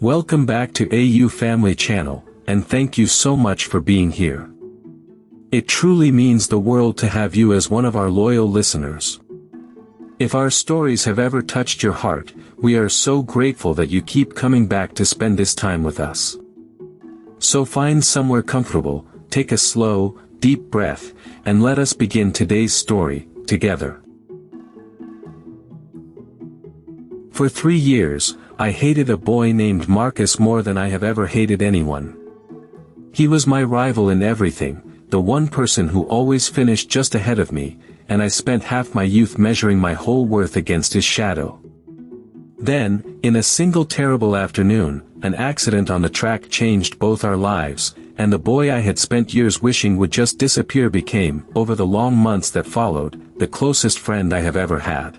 Welcome back to AU Family Channel, and thank you so much for being here. It truly means the world to have you as one of our loyal listeners. If our stories have ever touched your heart, we are so grateful that you keep coming back to spend this time with us. So find somewhere comfortable, take a slow, deep breath, and let us begin today's story, together. For 3 years, I hated a boy named Marcus more than I have ever hated anyone. He was my rival in everything, the one person who always finished just ahead of me, and I spent half my youth measuring my whole worth against his shadow. Then, in a single terrible afternoon, an accident on the track changed both our lives, and the boy I had spent years wishing would just disappear became, over the long months that followed, the closest friend I have ever had.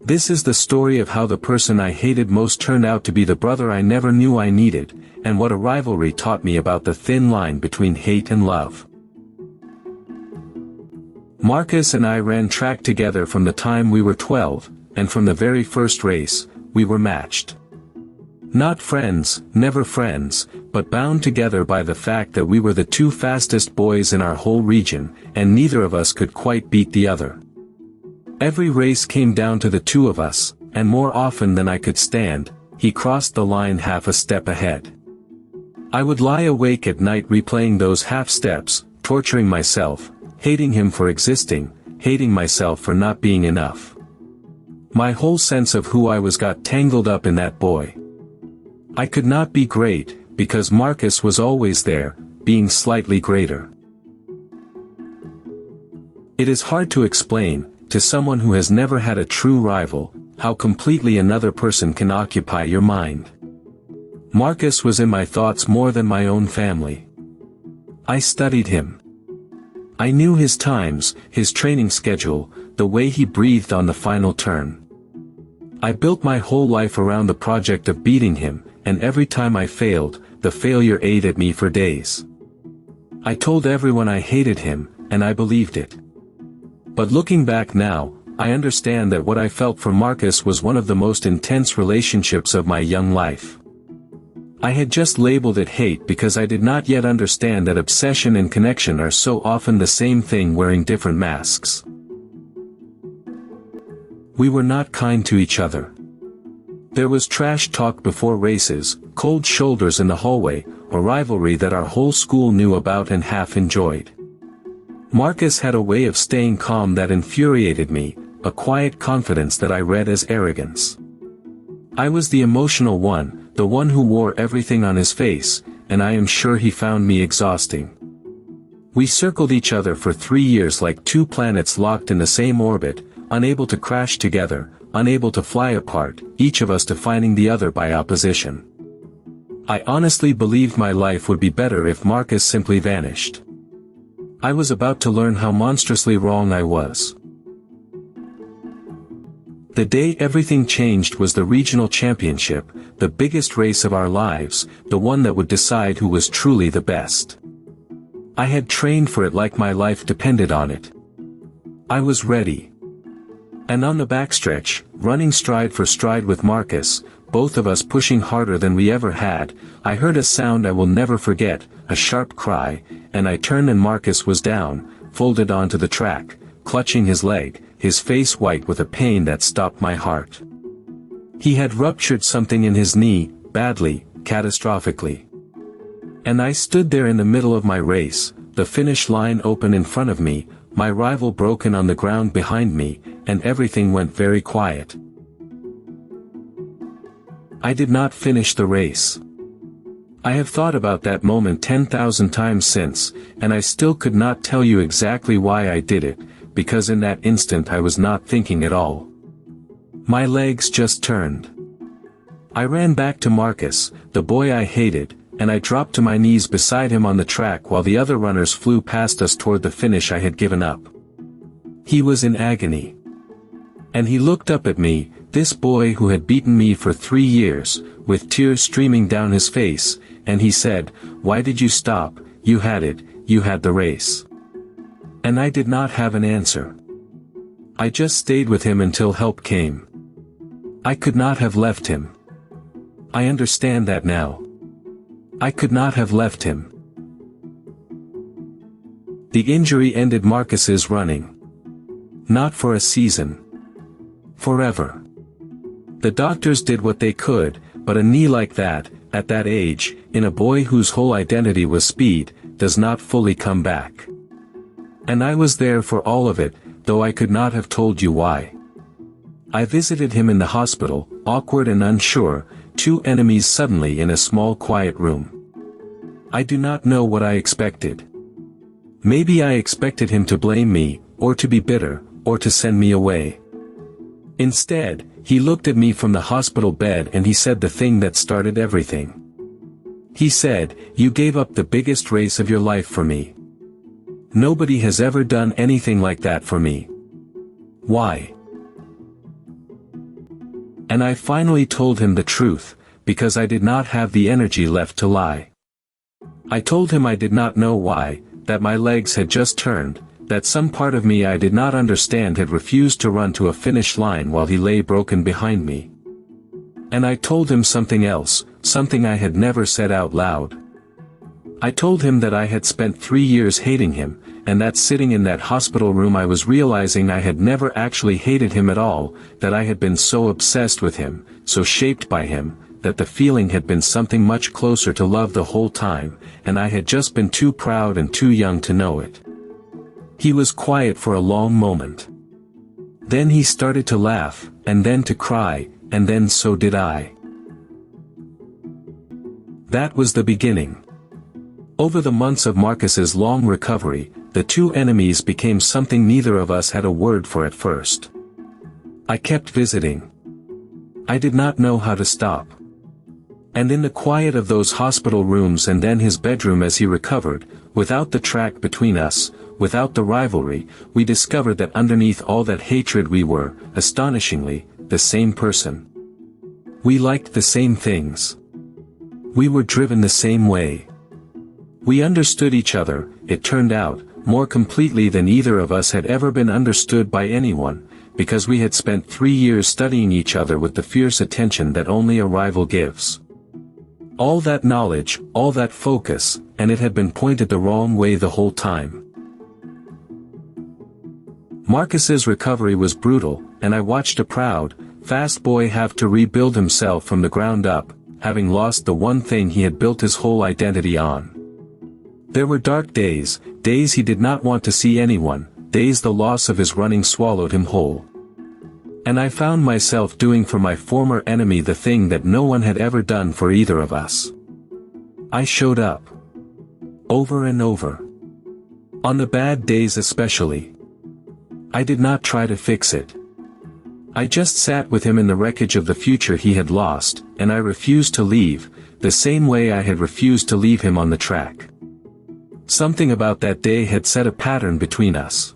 This is the story of how the person I hated most turned out to be the brother I never knew I needed, and what a rivalry taught me about the thin line between hate and love. Marcus and I ran track together from the time we were 12, and from the very first race, we were matched. Not friends, never friends, but bound together by the fact that we were the two fastest boys in our whole region, and neither of us could quite beat the other. Every race came down to the two of us, and more often than I could stand, he crossed the line half a step ahead. I would lie awake at night replaying those half steps, torturing myself, hating him for existing, hating myself for not being enough. My whole sense of who I was got tangled up in that boy. I could not be great, because Marcus was always there, being slightly greater. It is hard to explain, to someone who has never had a true rival, how completely another person can occupy your mind. Marcus was in my thoughts more than my own family. I studied him. I knew his times, his training schedule, the way he breathed on the final turn. I built my whole life around the project of beating him, and every time I failed, the failure ate at me for days. I told everyone I hated him, and I believed it. But looking back now, I understand that what I felt for Marcus was one of the most intense relationships of my young life. I had just labeled it hate because I did not yet understand that obsession and connection are so often the same thing wearing different masks. We were not kind to each other. There was trash talk before races, cold shoulders in the hallway, a rivalry that our whole school knew about and half enjoyed. Marcus had a way of staying calm that infuriated me, a quiet confidence that I read as arrogance. I was the emotional one, the one who wore everything on his face, and I am sure he found me exhausting. We circled each other for 3 years like two planets locked in the same orbit, unable to crash together, unable to fly apart, each of us defining the other by opposition. I honestly believed my life would be better if Marcus simply vanished. I was about to learn how monstrously wrong I was. The day everything changed was the regional championship, the biggest race of our lives, the one that would decide who was truly the best. I had trained for it like my life depended on it. I was ready. And on the backstretch, running stride for stride with Marcus, both of us pushing harder than we ever had, I heard a sound I will never forget, a sharp cry, and I turned and Marcus was down, folded onto the track, clutching his leg, his face white with a pain that stopped my heart. He had ruptured something in his knee, badly, catastrophically. And I stood there in the middle of my race, the finish line open in front of me, my rival broken on the ground behind me, and everything went very quiet. I did not finish the race. I have thought about that moment 10,000 times since, and I still could not tell you exactly why I did it, because in that instant I was not thinking at all. My legs just turned. I ran back to Marcus, the boy I hated, and I dropped to my knees beside him on the track while the other runners flew past us toward the finish I had given up. He was in agony. And he looked up at me, this boy who had beaten me for 3 years, with tears streaming down his face, and he said, "Why did you stop? You had it, you had the race." And I did not have an answer. I just stayed with him until help came. I could not have left him. I understand that now. I could not have left him. The injury ended Marcus's running. Not for a season. Forever. The doctors did what they could, but a knee like that, at that age, in a boy whose whole identity was speed, does not fully come back. And I was there for all of it, though I could not have told you why. I visited him in the hospital, awkward and unsure, two enemies suddenly in a small quiet room. I do not know what I expected. Maybe I expected him to blame me, or to be bitter, or to send me away. Instead, he looked at me from the hospital bed and he said the thing that started everything. He said, "You gave up the biggest race of your life for me. Nobody has ever done anything like that for me. Why?" And I finally told him the truth, because I did not have the energy left to lie. I told him I did not know why, that my legs had just turned, that some part of me I did not understand had refused to run to a finish line while he lay broken behind me. And I told him something else, something I had never said out loud. I told him that I had spent 3 years hating him, and that sitting in that hospital room I was realizing I had never actually hated him at all, that I had been so obsessed with him, so shaped by him, that the feeling had been something much closer to love the whole time, and I had just been too proud and too young to know it. He was quiet for a long moment. Then he started to laugh, and then to cry, and then so did I. That was the beginning. Over the months of Marcus's long recovery, the two enemies became something neither of us had a word for at first. I kept visiting. I did not know how to stop. And in the quiet of those hospital rooms and then his bedroom as he recovered, without the track between us, without the rivalry, we discovered that underneath all that hatred we were, astonishingly, the same person. We liked the same things. We were driven the same way. We understood each other, it turned out, more completely than either of us had ever been understood by anyone, because we had spent 3 years studying each other with the fierce attention that only a rival gives. All that knowledge, all that focus, and it had been pointed the wrong way the whole time. Marcus's recovery was brutal, and I watched a proud, fast boy have to rebuild himself from the ground up, having lost the one thing he had built his whole identity on. There were dark days, days he did not want to see anyone, days the loss of his running swallowed him whole. And I found myself doing for my former enemy the thing that no one had ever done for either of us. I showed up. Over and over. On the bad days especially. I did not try to fix it. I just sat with him in the wreckage of the future he had lost, and I refused to leave, the same way I had refused to leave him on the track. Something about that day had set a pattern between us.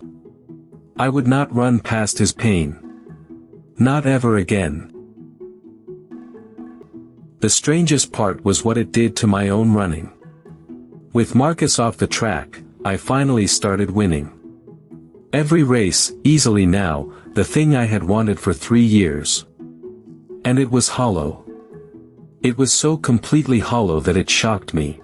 I would not run past his pain. Not ever again. The strangest part was what it did to my own running. With Marcus off the track, I finally started winning. Every race, easily now, the thing I had wanted for 3 years. And it was hollow. It was so completely hollow that it shocked me.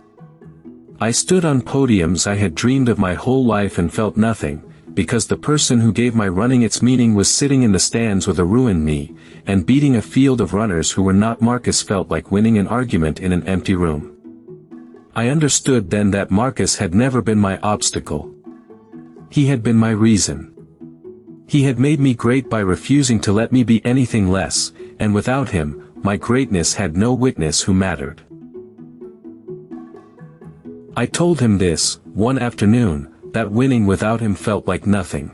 I stood on podiums I had dreamed of my whole life and felt nothing, because the person who gave my running its meaning was sitting in the stands with a ruined knee, and beating a field of runners who were not Marcus felt like winning an argument in an empty room. I understood then that Marcus had never been my obstacle. He had been my reason. He had made me great by refusing to let me be anything less, and without him, my greatness had no witness who mattered. I told him this, one afternoon, that winning without him felt like nothing.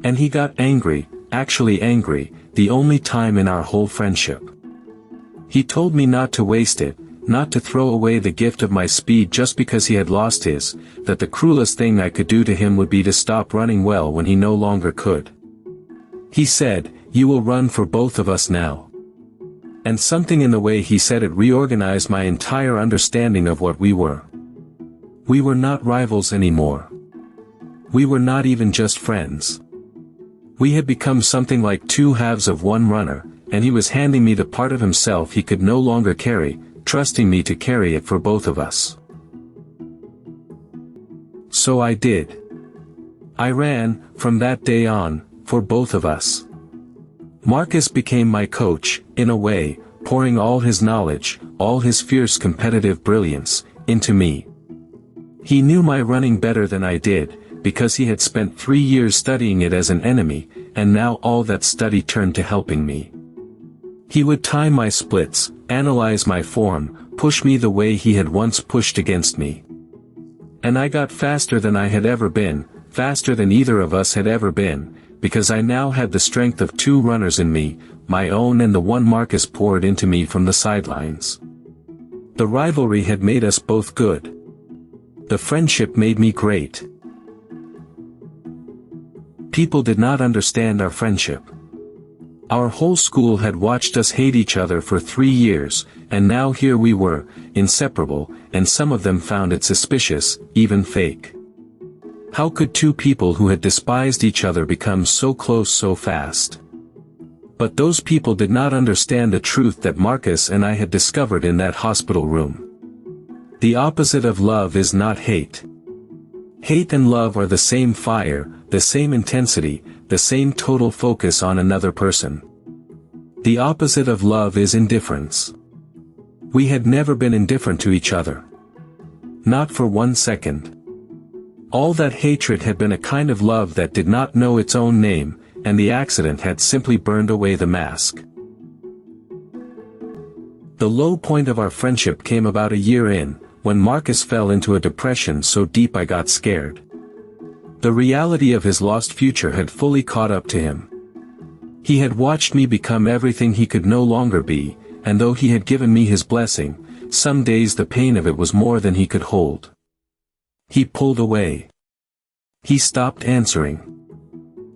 And he got angry, actually angry, the only time in our whole friendship. He told me not to waste it, not to throw away the gift of my speed just because he had lost his, that the cruelest thing I could do to him would be to stop running well when he no longer could. He said, "You will run for both of us now." And something in the way he said it reorganized my entire understanding of what we were. We were not rivals anymore. We were not even just friends. We had become something like two halves of one runner, and he was handing me the part of himself he could no longer carry, trusting me to carry it for both of us. So I did. I ran, from that day on, for both of us. Marcus became my coach, in a way, pouring all his knowledge, all his fierce competitive brilliance, into me. He knew my running better than I did, because he had spent 3 years studying it as an enemy, and now all that study turned to helping me. He would time my splits, analyze my form, push me the way he had once pushed against me. And I got faster than I had ever been, faster than either of us had ever been, because I now had the strength of 2 runners in me, my own and the one Marcus poured into me from the sidelines. The rivalry had made us both good. The friendship made me great. People did not understand our friendship. Our whole school had watched us hate each other for 3 years, and now here we were, inseparable, and some of them found it suspicious, even fake. How could 2 people who had despised each other become so close so fast? But those people did not understand the truth that Marcus and I had discovered in that hospital room. The opposite of love is not hate. Hate and love are the same fire, the same intensity, the same total focus on another person. The opposite of love is indifference. We had never been indifferent to each other. Not for 1 second. All that hatred had been a kind of love that did not know its own name, and the accident had simply burned away the mask. The low point of our friendship came about a year in, when Marcus fell into a depression so deep I got scared. The reality of his lost future had fully caught up to him. He had watched me become everything he could no longer be, and though he had given me his blessing, some days the pain of it was more than he could hold. He pulled away. He stopped answering.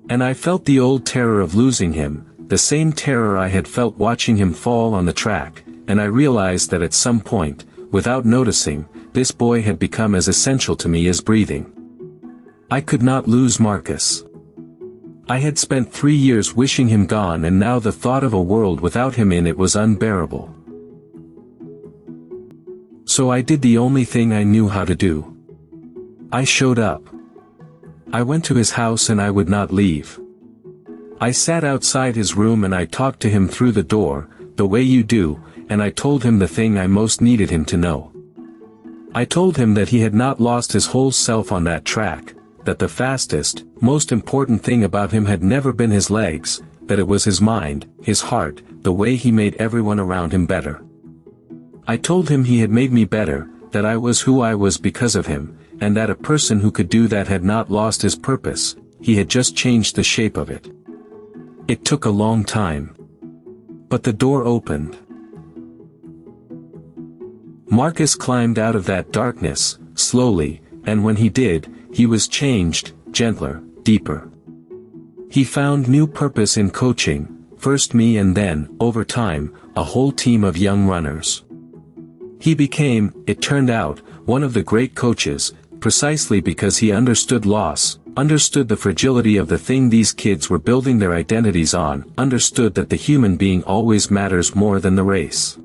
And I felt the old terror of losing him, the same terror I had felt watching him fall on the track, and I realized that at some point, without noticing, this boy had become as essential to me as breathing. I could not lose Marcus. I had spent 3 years wishing him gone, and now the thought of a world without him in it was unbearable. So I did the only thing I knew how to do. I showed up. I went to his house and I would not leave. I sat outside his room and I talked to him through the door, the way you do, and I told him the thing I most needed him to know. I told him that he had not lost his whole self on that track, that the fastest, most important thing about him had never been his legs, that it was his mind, his heart, the way he made everyone around him better. I told him he had made me better, that I was who I was because of him, and that a person who could do that had not lost his purpose, he had just changed the shape of it. It took a long time. But the door opened. Marcus climbed out of that darkness, slowly, and when he did, he was changed, gentler, deeper. He found new purpose in coaching, first me and then, over time, a whole team of young runners. He became, it turned out, one of the great coaches, precisely because he understood loss, understood the fragility of the thing these kids were building their identities on, understood that the human being always matters more than the race.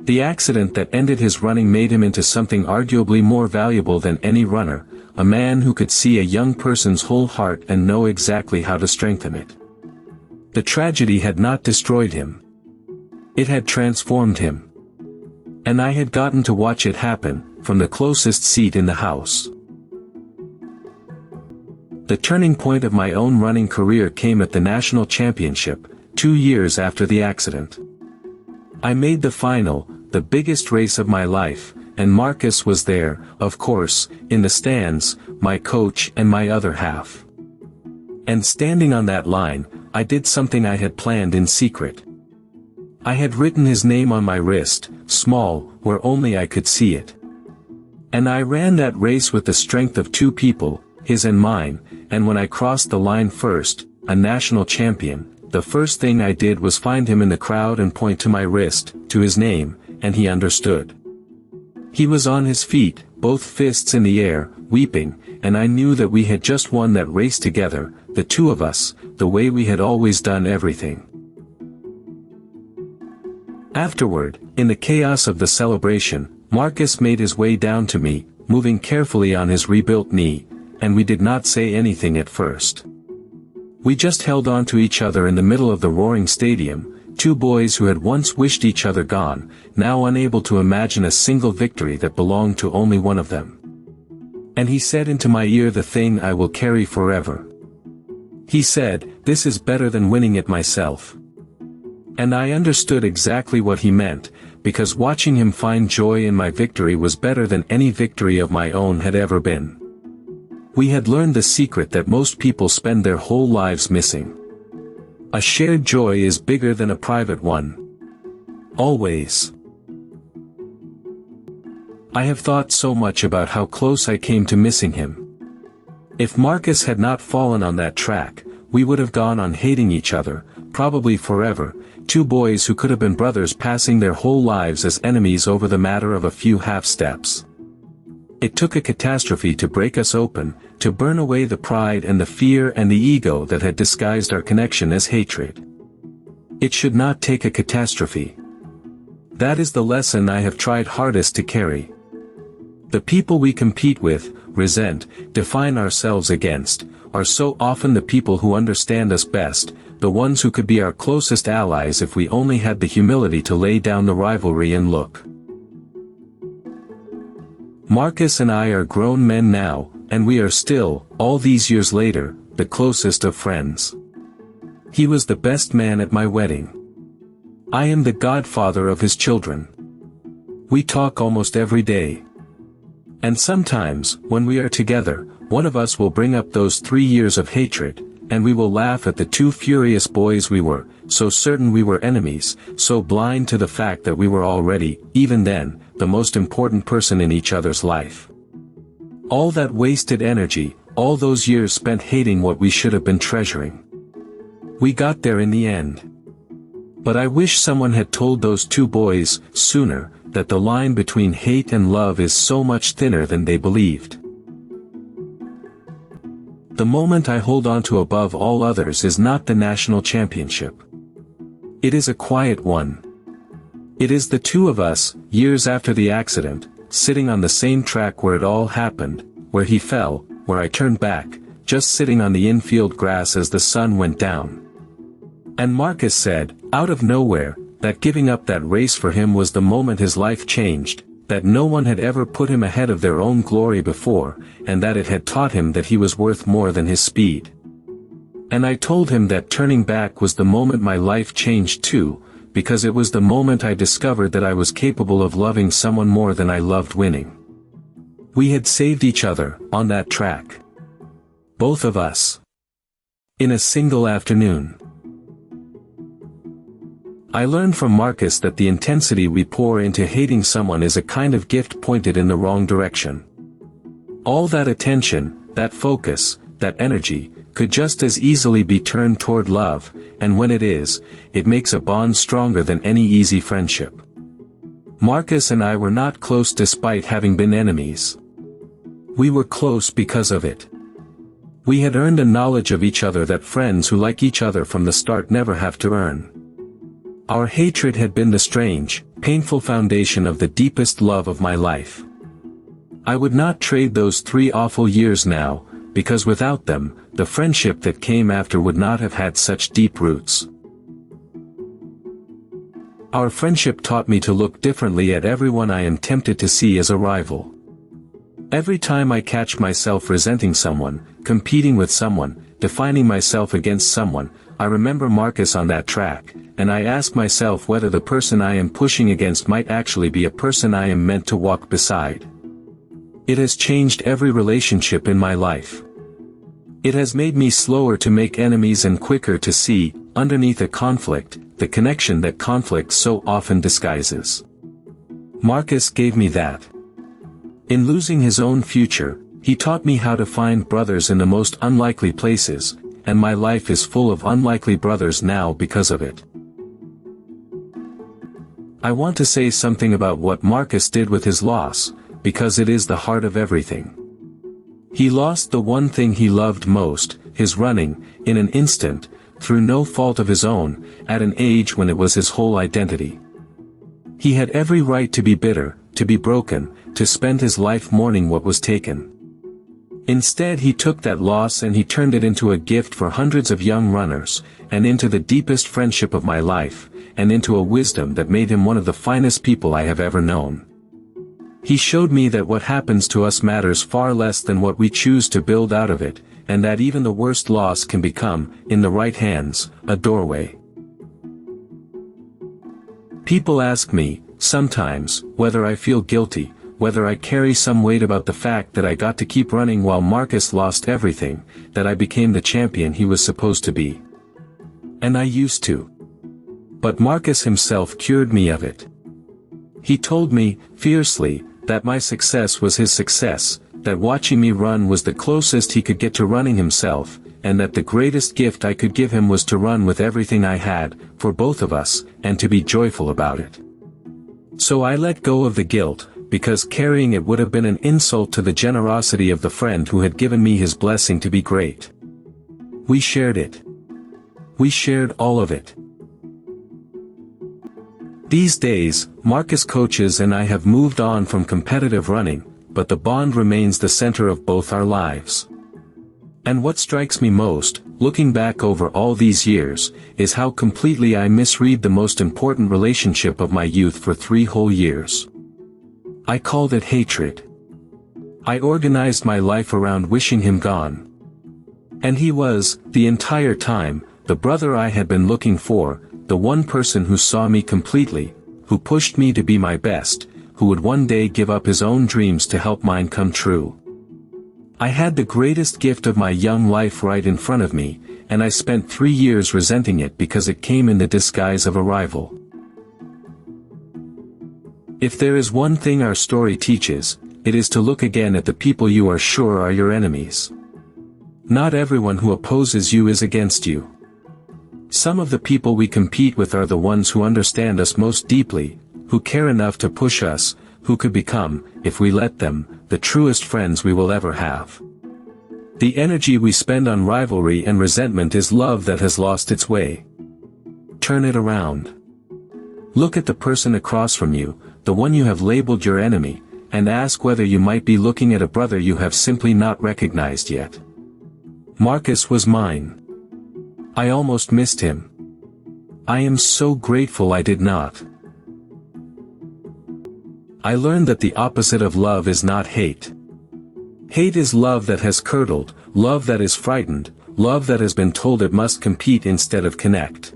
The accident that ended his running made him into something arguably more valuable than any runner, a man who could see a young person's whole heart and know exactly how to strengthen it. The tragedy had not destroyed him. It had transformed him. And I had gotten to watch it happen, from the closest seat in the house. The turning point of my own running career came at the national championship, 2 years after the accident. I made the final, the biggest race of my life, and Marcus was there, of course, in the stands, my coach and my other half. And standing on that line, I did something I had planned in secret. I had written his name on my wrist, small, where only I could see it. And I ran that race with the strength of 2 people, his and mine, and when I crossed the line first, a national champion, the first thing I did was find him in the crowd and point to my wrist, to his name, and he understood. He was on his feet, both fists in the air, weeping, and I knew that we had just won that race together, the 2 of us, the way we had always done everything. Afterward, in the chaos of the celebration, Marcus made his way down to me, moving carefully on his rebuilt knee, and we did not say anything at first. We just held on to each other in the middle of the roaring stadium, two boys who had once wished each other gone, now unable to imagine a single victory that belonged to only one of them. And he said into my ear the thing I will carry forever. He said, "This is better than winning it myself." And I understood exactly what he meant, because watching him find joy in my victory was better than any victory of my own had ever been. We had learned the secret that most people spend their whole lives missing. A shared joy is bigger than a private one. Always. I have thought so much about how close I came to missing him. If Marcus had not fallen on that track, we would have gone on hating each other, probably forever, two boys who could have been brothers passing their whole lives as enemies over the matter of a few half-steps. It took a catastrophe to break us open, to burn away the pride and the fear and the ego that had disguised our connection as hatred. It should not take a catastrophe. That is the lesson I have tried hardest to carry. The people we compete with, resent, define ourselves against, are so often the people who understand us best, the ones who could be our closest allies if we only had the humility to lay down the rivalry and look. Marcus and I are grown men now, and we are still, all these years later, the closest of friends. He was the best man at my wedding. I am the godfather of his children. We talk almost every day. And sometimes, when we are together, one of us will bring up those 3 years of hatred, and we will laugh at the two furious boys we were, so certain we were enemies, so blind to the fact that we were already, even then, the most important person in each other's life. All that wasted energy, all those years spent hating what we should have been treasuring. We got there in the end. But I wish someone had told those two boys, sooner, that the line between hate and love is so much thinner than they believed. The moment I hold on to above all others is not the national championship. It is a quiet one. It is the two of us, years after the accident, sitting on the same track where it all happened, where he fell, where I turned back, just sitting on the infield grass as the sun went down. And Marcus said, out of nowhere, that giving up that race for him was the moment his life changed, that no one had ever put him ahead of their own glory before, and that it had taught him that he was worth more than his speed. And I told him that turning back was the moment my life changed too, because it was the moment I discovered that I was capable of loving someone more than I loved winning. We had saved each other, on that track. Both of us. In a single afternoon. I learned from Marcus that the intensity we pour into hating someone is a kind of gift pointed in the wrong direction. All that attention, that focus, that energy, could just as easily be turned toward love, and when it is, it makes a bond stronger than any easy friendship. Marcus and I were not close despite having been enemies. We were close because of it. We had earned a knowledge of each other that friends who like each other from the start never have to earn. Our hatred had been the strange, painful foundation of the deepest love of my life. I would not trade those 3 awful years now, because without them, the friendship that came after would not have had such deep roots. Our friendship taught me to look differently at everyone I am tempted to see as a rival. Every time I catch myself resenting someone, competing with someone, defining myself against someone, I remember Marcus on that track, and I ask myself whether the person I am pushing against might actually be a person I am meant to walk beside. It has changed every relationship in my life. It has made me slower to make enemies and quicker to see, underneath a conflict, the connection that conflict so often disguises. Marcus gave me that. In losing his own future, he taught me how to find brothers in the most unlikely places, and my life is full of unlikely brothers now because of it. I want to say something about what Marcus did with his loss, because it is the heart of everything. He lost the one thing he loved most, his running, in an instant, through no fault of his own, at an age when it was his whole identity. He had every right to be bitter, to be broken, to spend his life mourning what was taken. Instead he took that loss and he turned it into a gift for hundreds of young runners, and into the deepest friendship of my life, and into a wisdom that made him one of the finest people I have ever known. He showed me that what happens to us matters far less than what we choose to build out of it, and that even the worst loss can become, in the right hands, a doorway. People ask me, sometimes, whether I feel guilty, whether I carry some weight about the fact that I got to keep running while Marcus lost everything, that I became the champion he was supposed to be. And I used to. But Marcus himself cured me of it. He told me, fiercely, that my success was his success, that watching me run was the closest he could get to running himself, and that the greatest gift I could give him was to run with everything I had, for both of us, and to be joyful about it. So I let go of the guilt, because carrying it would have been an insult to the generosity of the friend who had given me his blessing to be great. We shared it. We shared all of it. These days, Marcus coaches and I have moved on from competitive running, but the bond remains the center of both our lives. And what strikes me most, looking back over all these years, is how completely I misread the most important relationship of my youth for 3 whole years. I called it hatred. I organized my life around wishing him gone. And he was, the entire time, the brother I had been looking for, the one person who saw me completely, who pushed me to be my best, who would one day give up his own dreams to help mine come true. I had the greatest gift of my young life right in front of me, and I spent 3 years resenting it because it came in the disguise of a rival. If there is one thing our story teaches, it is to look again at the people you are sure are your enemies. Not everyone who opposes you is against you. Some of the people we compete with are the ones who understand us most deeply, who care enough to push us, who could become, if we let them, the truest friends we will ever have. The energy we spend on rivalry and resentment is love that has lost its way. Turn it around. Look at the person across from you, the one you have labeled your enemy, and ask whether you might be looking at a brother you have simply not recognized yet. Marcus was mine. I almost missed him. I am so grateful I did not. I learned that the opposite of love is not hate. Hate is love that has curdled, love that is frightened, love that has been told it must compete instead of connect.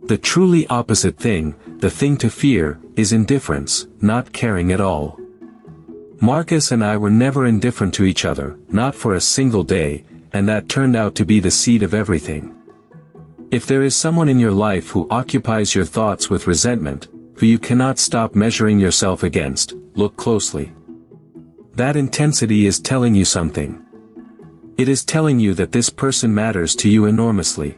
The truly opposite thing, the thing to fear, is indifference, not caring at all. Marcus and I were never indifferent to each other, not for a single day, and that turned out to be the seed of everything. If there is someone in your life who occupies your thoughts with resentment, who you cannot stop measuring yourself against, look closely. That intensity is telling you something. It is telling you that this person matters to you enormously.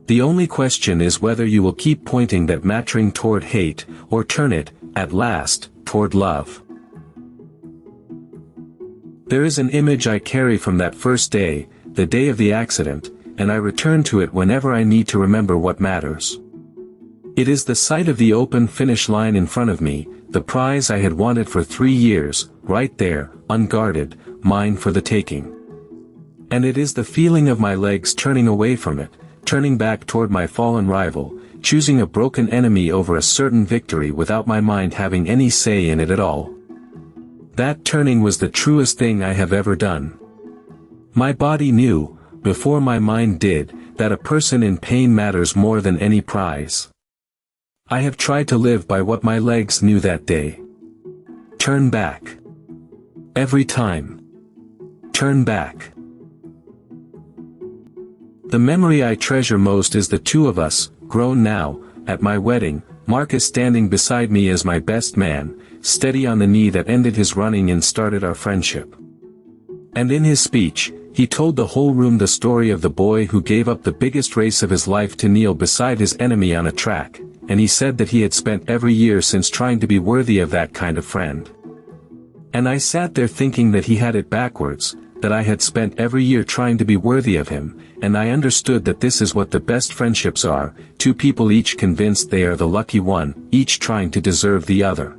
The only question is whether you will keep pointing that mattering toward hate, or turn it, at last, toward love. There is an image I carry from that first day, the day of the accident, and I return to it whenever I need to remember what matters. It is the sight of the open finish line in front of me, the prize I had wanted for 3 years, right there, unguarded, mine for the taking. And it is the feeling of my legs turning away from it, turning back toward my fallen rival, choosing a broken enemy over a certain victory without my mind having any say in it at all. That turning was the truest thing I have ever done. My body knew, before my mind did, that a person in pain matters more than any prize. I have tried to live by what my legs knew that day. Turn back. Every time. Turn back. The memory I treasure most is the two of us, grown now, at my wedding, Marcus standing beside me as my best man, steady on the knee that ended his running and started our friendship. And in his speech, he told the whole room the story of the boy who gave up the biggest race of his life to kneel beside his enemy on a track, and he said that he had spent every year since trying to be worthy of that kind of friend. And I sat there thinking that he had it backwards, that I had spent every year trying to be worthy of him, and I understood that this is what the best friendships are, two people each convinced they are the lucky one, each trying to deserve the other.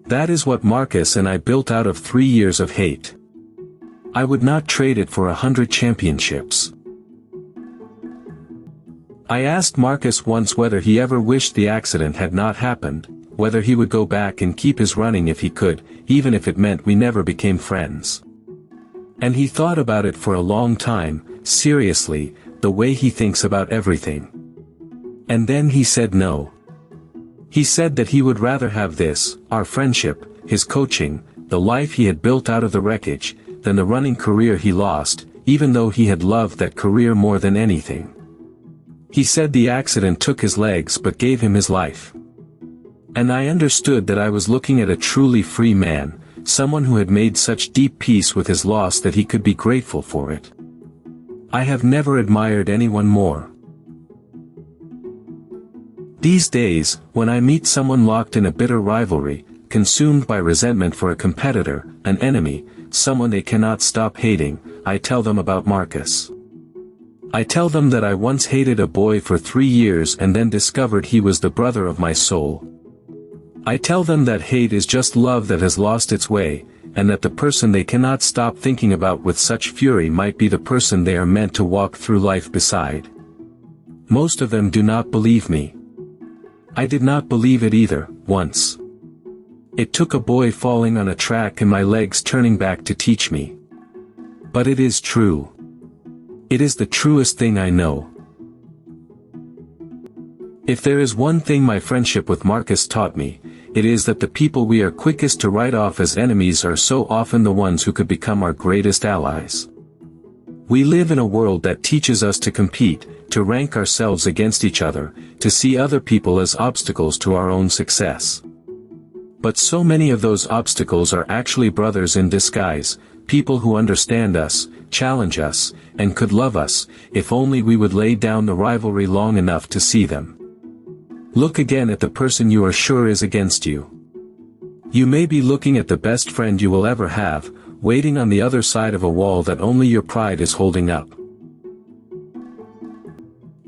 That is what Marcus and I built out of 3 years of hate. I would not trade it for 100 championships. I asked Marcus once whether he ever wished the accident had not happened, whether he would go back and keep his running if he could, even if it meant we never became friends. And he thought about it for a long time, seriously, the way he thinks about everything. And then he said no. He said that he would rather have this, our friendship, his coaching, the life he had built out of the wreckage, than the running career he lost, even though he had loved that career more than anything. He said the accident took his legs but gave him his life. And I understood that I was looking at a truly free man, someone who had made such deep peace with his loss that he could be grateful for it. I have never admired anyone more. These days, when I meet someone locked in a bitter rivalry, consumed by resentment for a competitor, an enemy, someone they cannot stop hating, I tell them about Marcus. I tell them that I once hated a boy for 3 years and then discovered he was the brother of my soul. I tell them that hate is just love that has lost its way, and that the person they cannot stop thinking about with such fury might be the person they are meant to walk through life beside. Most of them do not believe me. I did not believe it either, once. It took a boy falling on a track and my legs turning back to teach me. But it is true. It is the truest thing I know. If there is one thing my friendship with Marcus taught me, it is that the people we are quickest to write off as enemies are so often the ones who could become our greatest allies. We live in a world that teaches us to compete, to rank ourselves against each other, to see other people as obstacles to our own success. But so many of those obstacles are actually brothers in disguise, people who understand us, challenge us, and could love us, if only we would lay down the rivalry long enough to see them. Look again at the person you are sure is against you. You may be looking at the best friend you will ever have, waiting on the other side of a wall that only your pride is holding up.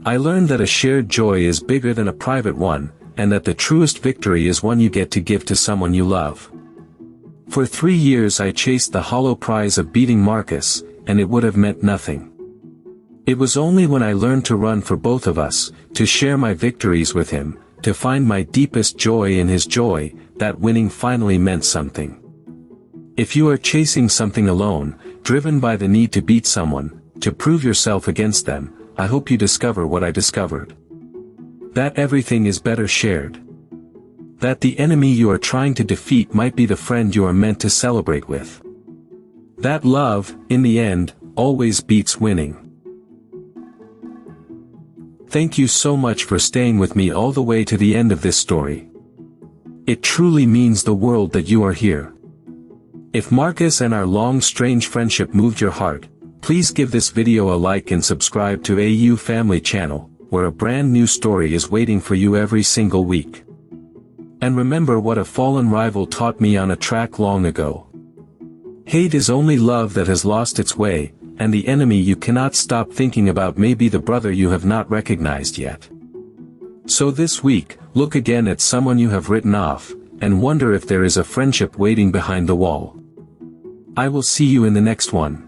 I learned that a shared joy is bigger than a private one, and that the truest victory is one you get to give to someone you love. For 3 years I chased the hollow prize of beating Marcus, and it would have meant nothing. It was only when I learned to run for both of us, to share my victories with him, to find my deepest joy in his joy, that winning finally meant something. If you are chasing something alone, driven by the need to beat someone, to prove yourself against them, I hope you discover what I discovered. That everything is better shared. That the enemy you are trying to defeat might be the friend you are meant to celebrate with. That love, in the end, always beats winning. Thank you so much for staying with me all the way to the end of this story. It truly means the world that you are here. If Marcus and our long strange friendship moved your heart, please give this video a like and subscribe to AU Family Channel, where a brand new story is waiting for you every single week. And remember what a fallen rival taught me on a track long ago. Hate is only love that has lost its way, and the enemy you cannot stop thinking about may be the brother you have not recognized yet. So this week, look again at someone you have written off, and wonder if there is a friendship waiting behind the wall. I will see you in the next one.